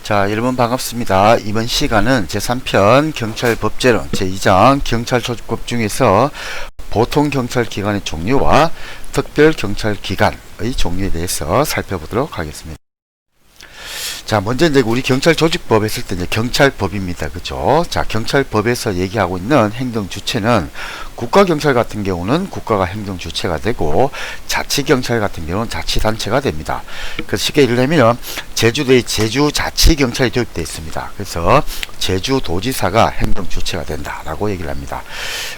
자, 여러분 반갑습니다. 이번 시간은 제3편 경찰법제론 제2장 경찰조직법 중에서 보통경찰기관의 종류와 특별경찰기관의 종류에 대해서 살펴보도록 하겠습니다. 자, 먼저 이제 우리 경찰조직법 했을 때 이제 경찰법입니다. 그죠? 자, 경찰법에서 얘기하고 있는 행정주체는 국가경찰 같은 경우는 국가가 행정주체가 되고 자치경찰 같은 경우는 자치단체가 됩니다. 그래서 쉽게 얘기하면 제주도에 제주자치경찰이 도입되어 있습니다. 그래서 제주도지사가 행정주체가 된다라고 얘기를 합니다.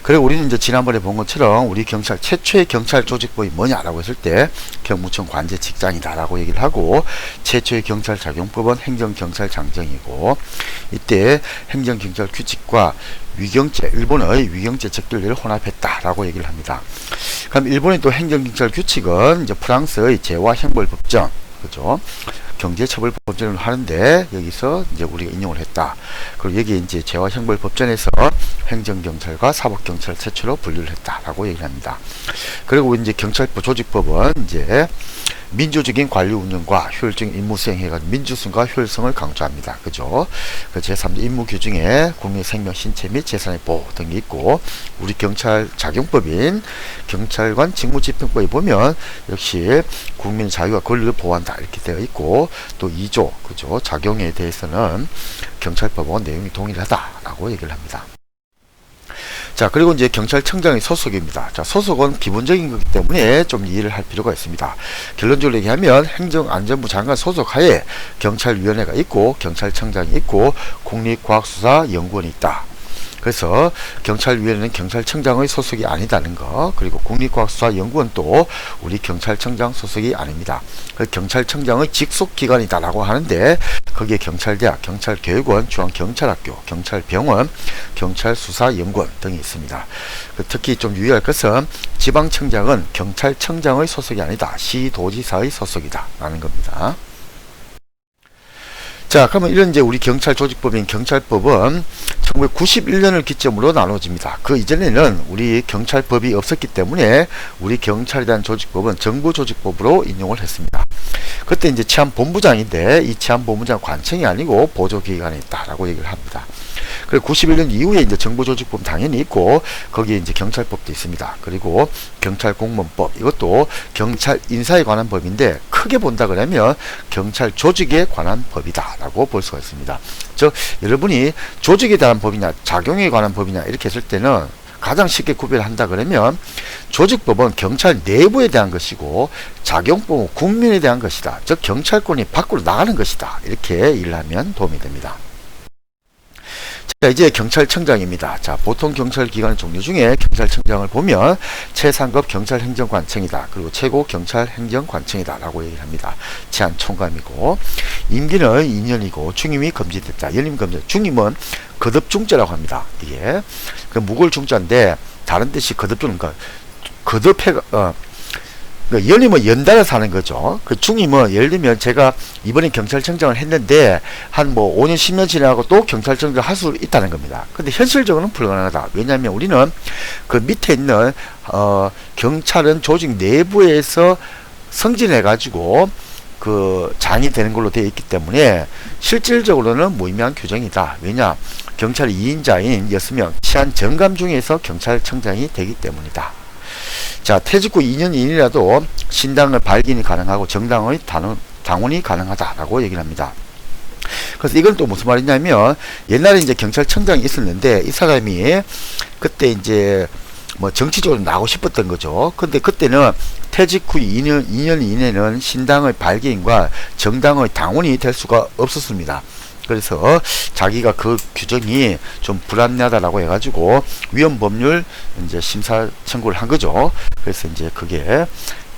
그리고 우리는 이제 지난번에 본 것처럼 우리 경찰 최초의 경찰조직법이 뭐냐라고 했을 때 경무청 관제직장이다라고 얘기를 하고 최초의 경찰작용법은 행정경찰장정이고 이때 행정경찰 규칙과 위경죄, 일본의 위경죄 적결례를 혼합했다라고 얘기를 합니다. 그럼 일본의 또 행정경찰 규칙은 이제 프랑스의 재와 형벌법정, 그죠? 경제처벌법전을 하는데 여기서 이제 우리가 인용을 했다. 그리고 여기 이제 재와 형벌법전에서 행정경찰과 사법경찰 최초로 분류를 했다라고 얘기를 합니다. 그리고 이제 경찰법 조직법은 이제 민주적인 관리 운영과 효율적인 임무 수행해가지고 민주성과 효율성을 강조합니다. 그죠? 그 제3조 임무 규정에 국민의 생명, 신체 및 재산의 보호 등이 있고 우리 경찰 작용법인 경찰관 직무집행법에 보면 역시 국민의 자유와 권리를 보호한다 이렇게 되어 있고 또 2조 그죠? 작용에 대해서는 경찰법과 내용이 동일하다라고 얘기를 합니다. 자, 그리고 이제 경찰청장의 소속입니다. 자, 소속은 기본적인 거기 때문에 좀 이해를 할 필요가 있습니다. 결론적으로 얘기하면 행정안전부 장관 소속하에 경찰위원회가 있고 경찰청장이 있고 국립과학수사연구원이 있다. 그래서 경찰위원회는 경찰청장의 소속이 아니다는 거, 그리고 국립과학수사연구원도 우리 경찰청장 소속이 아닙니다. 경찰청장의 직속기관이다라고 하는데 거기에 경찰대학, 경찰교육원, 중앙경찰학교, 경찰병원, 경찰수사연구원 등이 있습니다. 특히 좀 유의할 것은 지방청장은 경찰청장의 소속이 아니다. 시도지사의 소속이다 라는 겁니다. 자, 그러면 이런 이제 우리 경찰조직법인 경찰법은 1991년을 기점으로 나눠집니다. 그 이전에는 우리 경찰법이 없었기 때문에 우리 경찰에 대한 조직법은 정부조직법으로 인용을 했습니다. 그때 이제 치안본부장인데 이 치안본부장 관청이 아니고 보조기관에 있다라고 얘기를 합니다. 그리고 91년 이후에 이제 정부조직법 당연히 있고 거기에 이제 경찰법도 있습니다. 그리고 경찰공무원법 이것도 경찰 인사에 관한 법인데 크게 본다 그러면 경찰 조직에 관한 법이다라고 볼 수가 있습니다. 즉 여러분이 조직에 대한 법이냐 작용에 관한 법이냐 이렇게 했을 때는 가장 쉽게 구별한다 그러면 조직법은 경찰 내부에 대한 것이고 작용법은 국민에 대한 것이다. 즉 경찰권이 밖으로 나가는 것이다. 이렇게 일을 하면 도움이 됩니다. 자, 이제 경찰청장입니다. 자, 보통 경찰기관의 종류 중에 경찰청장을 보면 최상급 경찰행정관청이다. 그리고 최고 경찰행정관청이다. 라고 얘기를 합니다. 치안총감이고 임기는 2년이고 중임이 금지됐다. 연임 금지. 중임은 거듭중죄라고 합니다. 이게 그 무골 중자인데 다른 뜻이 거듭주는 거. 연임은 연달아서 하는 거죠. 그 중임은 예를 들면 제가 이번에 경찰청장을 했는데 한 뭐 5년 10년 지나고 또 경찰청장을 할 수 있다는 겁니다. 근데 현실적으로는 불가능하다. 왜냐하면 우리는 그 밑에 있는 경찰은 조직 내부에서 승진해 가지고 그 장이 되는 걸로 되어 있기 때문에 실질적으로는 무의미한 규정이다. 왜냐 경찰 2인자인 6명 치안 정감 중에서 경찰청장이 되기 때문이다. 자, 퇴직 후 2년 이내라도 신당의 발견이 가능하고 정당의 당원이 가능하다라고 얘기를 합니다. 그래서 이건 또 무슨 말이냐면 옛날에 이제 경찰청장이 있었는데 이 사람이 그때 이제 뭐 정치적으로 나가고 싶었던 거죠. 근데 그때는 퇴직 후 2년 이내는 신당의 발견과 정당의 당원이 될 수가 없었습니다. 그래서 자기가 그 규정이 좀 불합리하다라고 해가지고 위헌법률 이제 심사 청구를 한 거죠. 그래서 이제 그게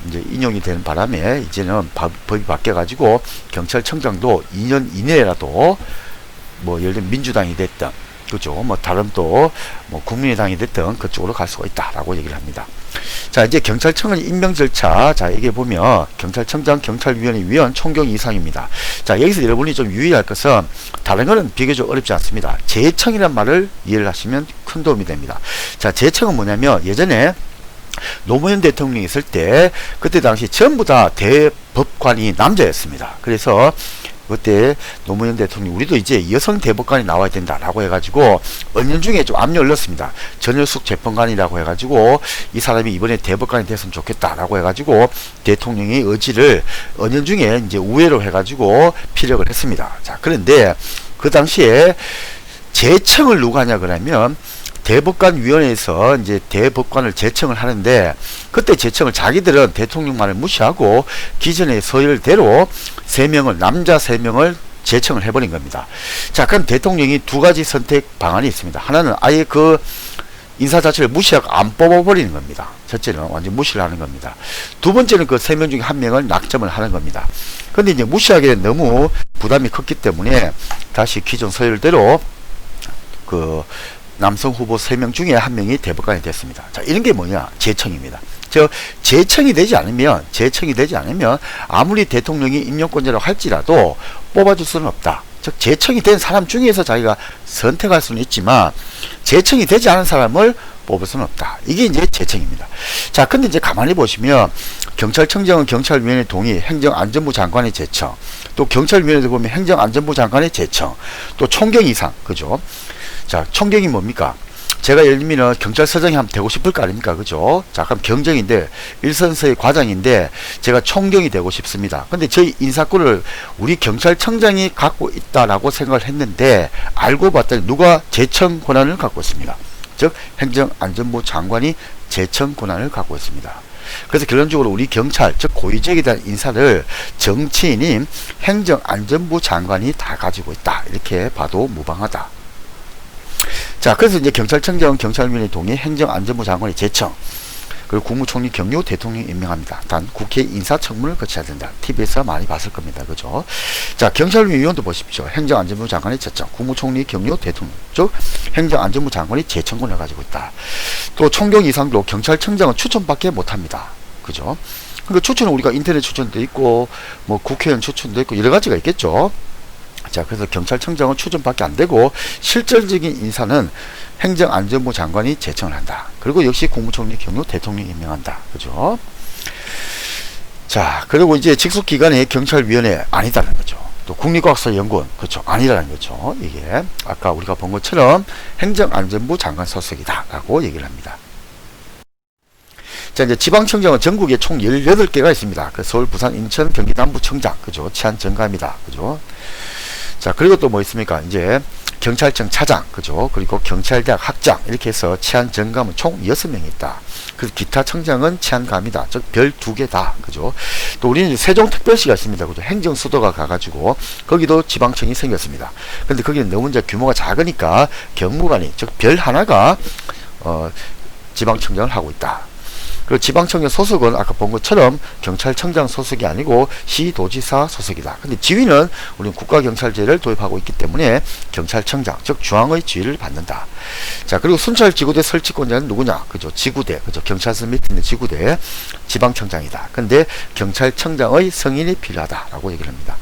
이제 인용이 되는 바람에 이제는 법이 바뀌어가지고 경찰청장도 2년 이내라도 뭐 예를 들면 민주당이 됐든 그죠. 뭐 다른 또 뭐 국민의당이 됐든 그쪽으로 갈 수가 있다라고 얘기를 합니다. 자, 이제 경찰청은 임명 절차. 자, 이게 보면 경찰청장, 경찰위원회 위원, 총경 이상입니다. 자, 여기서 여러분이 좀 유의할 것은 다른 거는 비교적 어렵지 않습니다. 제청이란 말을 이해를 하시면 큰 도움이 됩니다. 자, 제청은 뭐냐면 예전에 노무현 대통령이 있을 때 그때 당시 전부 다 대법관이 남자였습니다. 그래서 그때 노무현 대통령이 우리도 이제 여성 대법관이 나와야 된다라고 해가지고 은연중에 좀 압력을 넣었습니다. 전현숙 재판관이라고 해가지고 이 사람이 이번에 대법관이 됐으면 좋겠다라고 해가지고 대통령의 의지를 은연중에 이제 우회로 해가지고 피력을 했습니다. 자, 그런데 그 당시에 제청을 누가 하냐 그러면 대법관위원회에서 이제 대법관을 제청을 하는데 그때 제청을 자기들은 대통령만을 무시하고 기존의 서열대로 3명을 남자 3명을 제청을 해버린 겁니다. 자, 그럼 대통령이 두 가지 선택 방안이 있습니다. 하나는 아예 그 인사 자체를 무시하고 안 뽑아버리는 겁니다. 첫째는 완전 무시를 하는 겁니다. 두 번째는 그 3명 중에 1명을 낙점을 하는 겁니다. 근데 이제 무시하기에 너무 부담이 컸기 때문에 다시 기존 서열대로 그 남성 후보 3명 중에 1명이 대법관이 됐습니다. 자, 이런 게 뭐냐? 제청입니다. 제청이 되지 않으면 아무리 대통령이 임명권자라고 할지라도 뽑아줄 수는 없다. 즉, 제청이 된 사람 중에서 자기가 선택할 수는 있지만 제청이 되지 않은 사람을 뽑을 수는 없다. 이게 이제 제청입니다. 자, 근데 이제 가만히 보시면 경찰청장은 경찰위원회 동의, 행정안전부 장관의 제청, 또 경찰위원회도 보면 행정안전부 장관의 제청, 또 총경 이상, 그죠? 자, 총경이 뭡니까? 제가 예를 들면 경찰서장이 한번 되고 싶을 거 아닙니까? 그죠? 자, 그럼 경정인데, 일선서의 과장인데, 제가 총경이 되고 싶습니다. 근데 저희 인사권을 우리 경찰청장이 갖고 있다라고 생각을 했는데, 알고 봤더니 누가 제청 권한을 갖고 있습니다. 즉, 행정안전부 장관이 제청 권한을 갖고 있습니다. 그래서 결론적으로 우리 경찰, 즉 고위직에 대한 인사를 정치인인 행정안전부 장관이 다 가지고 있다. 이렇게 봐도 무방하다. 자, 그래서 이제 경찰청장은 경찰위원회 동의, 행정안전부 장관의 제청, 그리고 국무총리 경유 대통령이 임명합니다. 단 국회 인사청문을 거쳐야 된다. TV에서 많이 봤을 겁니다. 그죠? 자, 경찰위원도 보십시오. 행정안전부 장관의 제청, 국무총리 경유 대통령, 즉 행정안전부 장관이 제청권을 가지고 있다. 또 총경 이상도 경찰청장은 추천밖에 못합니다. 그죠? 그러니까 추천은 우리가 인터넷 추천도 있고 뭐 국회의원 추천도 있고 여러 가지가 있겠죠. 자, 그래서 경찰청장은 추천밖에 안 되고 실질적인 인사는 행정안전부 장관이 제청을 한다. 그리고 역시 국무총리 경우 대통령이 임명한다. 그죠? 자, 그리고 이제 직속기관의 경찰위원회 아니다는 거죠. 또 국립과학사연구원, 그렇죠, 아니라는 거죠. 이게 아까 우리가 본 것처럼 행정안전부 장관 소속이다 라고 얘기를 합니다. 자, 이제 지방청장은 전국에 총 18개가 있습니다. 그 서울, 부산, 인천, 경기 남부청장, 그죠? 치안 전감이다. 그죠? 자, 그리고 또 뭐 있습니까? 이제 경찰청 차장, 그죠? 그리고 경찰대학 학장, 이렇게 해서 치안 전감은 총 6명이 있다. 그래서 기타 청장은 치안감이다. 즉, 별 2개다. 그죠? 또 우리는 세종특별시가 있습니다. 그죠? 행정수도가 가가지고, 거기도 지방청이 생겼습니다. 근데 거기는 너무 이제 규모가 작으니까 경무관이, 즉, 별 하나가, 지방청장을 하고 있다. 그리고 지방청장 소속은 아까 본 것처럼 경찰청장 소속이 아니고 시도지사 소속이다. 근데 지위는 우리는 국가경찰제를 도입하고 있기 때문에 경찰청장, 즉 중앙의 지위를 받는다. 자, 그리고 순찰지구대 설치권자는 누구냐? 그죠? 지구대, 그죠? 경찰서 밑에 있는 지구대 지방청장이다. 근데 경찰청장의 승인이 필요하다라고 얘기를 합니다.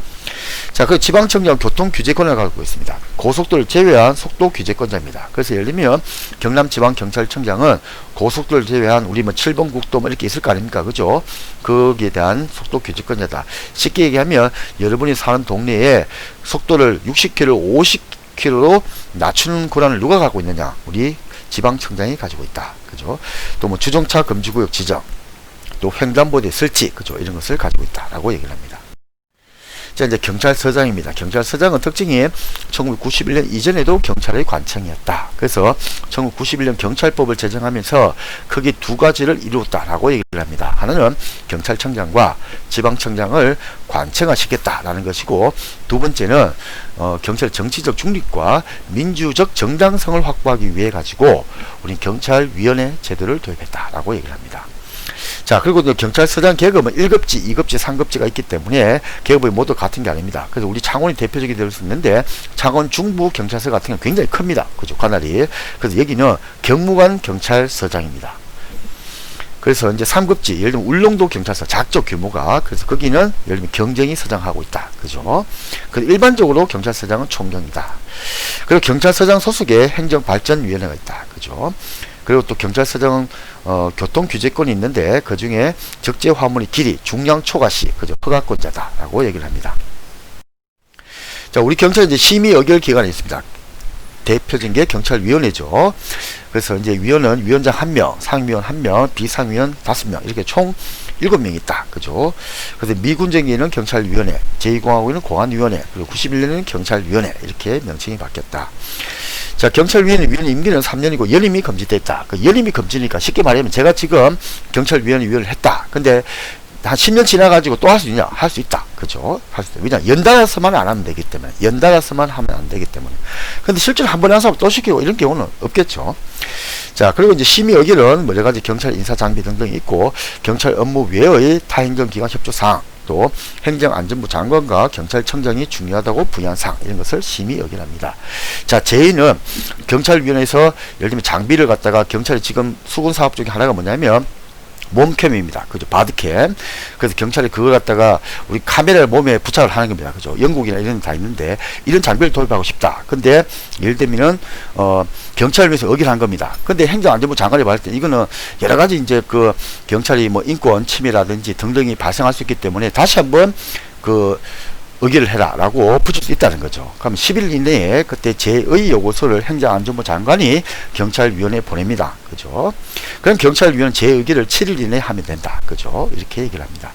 자, 그 지방청장 교통규제권을 갖고 있습니다. 고속도로를 제외한 속도규제권자입니다. 그래서 예를 들면 경남지방경찰청장은 고속도로를 제외한 우리 뭐 7번 국도 뭐 이렇게 있을 거 아닙니까? 그죠? 거기에 대한 속도규제권자다. 쉽게 얘기하면 여러분이 사는 동네에 속도를 60km, 50km로 낮추는 권한을 누가 갖고 있느냐? 우리 지방청장이 가지고 있다. 그죠? 또 뭐 주정차 금지구역 지정, 또 횡단보도의 설치, 그죠? 이런 것을 가지고 있다라고 얘기를 합니다. 자, 이제 경찰서장입니다. 경찰서장은 특징이 1991년 이전에도 경찰의 관청이었다. 그래서 1991년 경찰법을 제정하면서 크게 두 가지를 이루었다라고 얘기를 합니다. 하나는 경찰청장과 지방청장을 관청화시켰다라는 것이고, 두 번째는 경찰 정치적 중립과 민주적 정당성을 확보하기 위해 가지고 우리 경찰위원회 제도를 도입했다라고 얘기를 합니다. 자, 그리고 경찰서장 계급은 1급지, 2급지, 3급지가 있기 때문에 계급이 모두 같은 게 아닙니다. 그래서 우리 창원이 대표적이 될 수 있는데 창원 중부 경찰서 같은 경우는 굉장히 큽니다. 그죠? 관할이. 그래서 여기는 경무관 경찰서장입니다. 그래서 이제 3급지, 예를 들면 울릉도 경찰서 작죠, 규모가. 그래서 거기는 예를 들면 경정이 서장하고 있다. 그죠? 그래서 일반적으로 경찰서장은 총경이다. 그리고 경찰서장 소속에 행정발전위원회가 있다. 그죠? 그리고 또 경찰서장은 교통규제권이 있는데 그 중에 적재 화물의 길이 중량 초과시, 그죠? 허가권자다라고 얘기를 합니다. 자, 우리 경찰 이제 심의 의결 기관이 있습니다. 대표적인 게 경찰위원회죠. 그래서 이제 위원은 위원장 1명, 상임위원 1명, 비상위원 5명, 이렇게 총 7명이 있다. 그죠? 그래서 미군정위는 경찰위원회, 제2공화국에는 공안위원회, 그리고 91년에는 경찰위원회, 이렇게 명칭이 바뀌었다. 자, 경찰위원회 위원 임기는 3년이고 연임이 금지되어 있다. 그 연임이 금지니까 쉽게 말하면 제가 지금 경찰위원회 위원을 했다. 근데 한 10년 지나가지고 또 할 수 있냐? 할 수 있다. 그죠? 할 수 있다. 왜냐? 연달아서만 안 하면 되기 때문에. 연달아서만 하면 안 되기 때문에. 근데 실제로 한 번에 한 사람 또 시키고 이런 경우는 없겠죠. 자, 그리고 이제 심의 의결은 뭐 여러 가지 경찰 인사 장비 등등이 있고, 경찰 업무 외의 타행정기관 협조사항, 또 행정안전부 장관과 경찰청장이 중요하다고 부여한 사항, 이런 것을 심의 의결합니다. 자, 제2는 경찰위원회에서 예를 들면 장비를 갖다가 경찰이 지금 수군사업 중에 하나가 뭐냐면 몸캠입니다. 그죠? 바드캠. 그래서 경찰이 그걸 갖다가 우리 카메라를 몸에 부착을 하는 겁니다. 그죠? 영국이나 이런 데 다 있는데 이런 장비를 도입하고 싶다. 근데 예를 들면은 경찰에서 의결한 겁니다. 근데 행정안전부 장관이 봤을 때 이거는 여러 가지 이제 그 경찰이 뭐 인권 침해라든지 등등이 발생할 수 있기 때문에 다시 한번 그 의결을 해라 라고 붙일 수 있다는 거죠. 그럼 10일 이내에 그때 제의 요구서를 행정안전부 장관이 경찰위원회에 보냅니다. 그죠? 그럼 경찰위원회 제의결을 7일 이내에 하면 된다. 그죠? 이렇게 얘기를 합니다.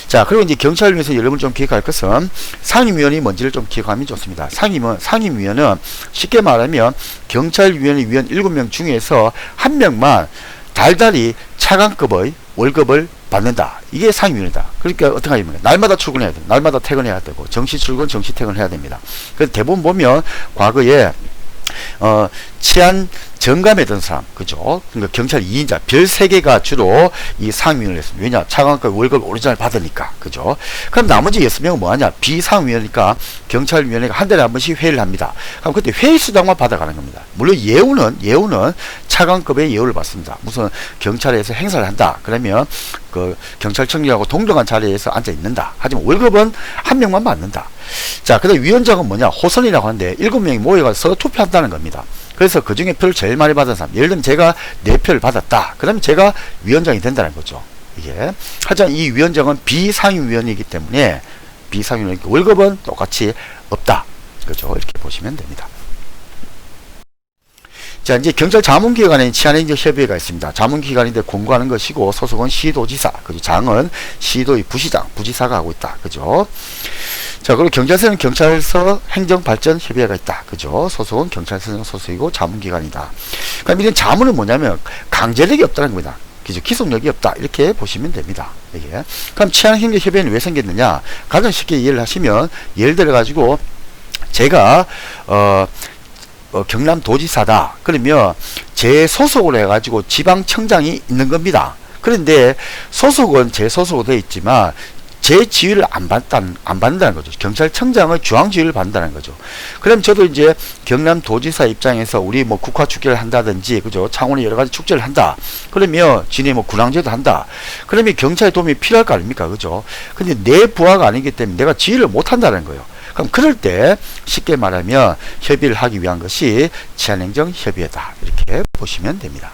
자, 그리고 이제 경찰위원회에서 여러분 좀 기억할 것은 상임위원이 뭔지를 좀 기억하면 좋습니다. 상임위원은 쉽게 말하면 경찰위원회 위원 7명 중에서 1명만 달달이 차관급의 월급을 받는다. 이게 상임위원이다. 그러니까 어떻게 하냐면 날마다 출근해야 돼. 날마다 퇴근해야 되고 정시 출근, 정시 퇴근해야 됩니다. 그래서 대부분 보면 과거에 치안 정감했던 사람, 그죠? 그러니까 경찰 2인자, 별 3개가 주로 이 상임위원을 했습니다. 왜냐? 차관급 월급 오리지널 받으니까, 그죠? 그럼 나머지 6명은 뭐 하냐? 비상위원이니까 경찰위원회가 한 달에 한 번씩 회의를 합니다. 그럼 그때 회의 수당만 받아가는 겁니다. 물론 예우는 차관급의 예우를 받습니다. 무슨 경찰에서 행사를 한다. 그러면 그 경찰청장하고 동등한 자리에서 앉아 있는다. 하지만 월급은 한 명만 받는다. 자, 그다음 위원장은 뭐냐? 호선이라고 하는데 7명이 모여서 투표한다는 겁니다. 그래서 그 중에 표를 제일 많이 받은 사람, 예를 들면 제가 4표를 받았다. 그러면 제가 위원장이 된다는 거죠. 이게. 하지만 이 위원장은 비상임위원이기 때문에 비상임위원 월급은 똑같이 없다. 그죠? 이렇게 보시면 됩니다. 자, 이제 경찰 자문기관에 치안행정협의회가 있습니다. 자문기관인데 공고하는 것이고 소속은 시도지사, 그죠? 장은 시도의 부시장, 부지사가 하고 있다. 그죠? 자, 그리고 경찰서는 경찰서 행정발전협의회가 있다. 그죠? 소속은 경찰서 소속이고 자문기관이다. 그럼 이런 자문은 뭐냐면 강제력이 없다는 겁니다. 그죠? 기속력이 없다. 이렇게 보시면 됩니다. 이게. 그럼 치안행정협의회는 왜 생겼느냐? 가장 쉽게 이해를 하시면 예를 들어 가지고 제가 경남도지사다. 그러면 제 소속으로 해가지고 지방청장이 있는 겁니다. 그런데 소속은 제 소속으로 되어 있지만 제 지위를 안 받는다는 거죠. 경찰청장의 주황 지위를 받는다는 거죠. 그럼 저도 이제 경남도지사 입장에서 우리 뭐 국화 축제를 한다든지, 그죠? 창원에 여러 가지 축제를 한다. 그러면 진해 뭐 군항제도 한다. 그러면 경찰의 도움이 필요할 거 아닙니까? 그죠? 근데 내 부하가 아니기 때문에 내가 지휘를 못 한다는 거예요. 그럼 그럴 때 쉽게 말하면 협의를 하기 위한 것이 치안행정협의회다. 이렇게 보시면 됩니다.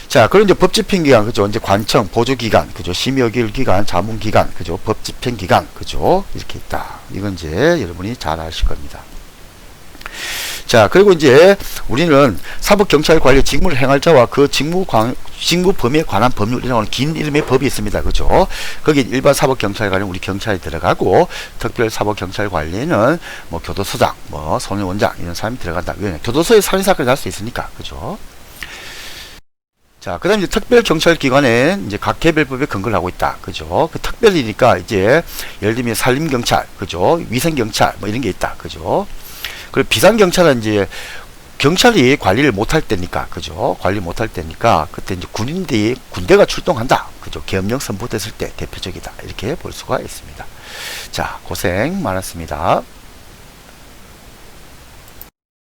자, 그리고 이제 법집행기관, 그죠? 이제 관청, 보조기관, 그죠? 심의의결기관, 자문기관, 그죠? 법집행기관, 그죠? 이렇게 있다. 이건 이제 여러분이 잘 아실 겁니다. 자, 그리고 이제 우리는 사법경찰관리 직무를 행할 자와 그 직무 범위에 관한 법률이라고 하는 긴 이름의 법이 있습니다. 그죠? 거기 일반 사법경찰관은 우리 경찰이 들어가고, 특별 사법경찰관리는 뭐 교도소장, 뭐 소년원장 이런 사람이 들어간다. 왜냐? 교도소에 살인사건이 날 수 있으니까. 그죠? 자, 그 다음에 이제 특별경찰기관에 이제 각 개별법에 근거를 하고 있다. 그죠? 그 특별이니까 이제 예를 들면 산림경찰, 그죠? 위생경찰, 뭐 이런 게 있다. 그죠? 그리고 비상경찰은 이제 경찰이 관리를 못할 때니까, 그죠? 관리 못할 때니까, 그때 이제 군대가 출동한다. 그죠? 계엄령 선포됐을 때 대표적이다. 이렇게 볼 수가 있습니다. 자, 고생 많았습니다.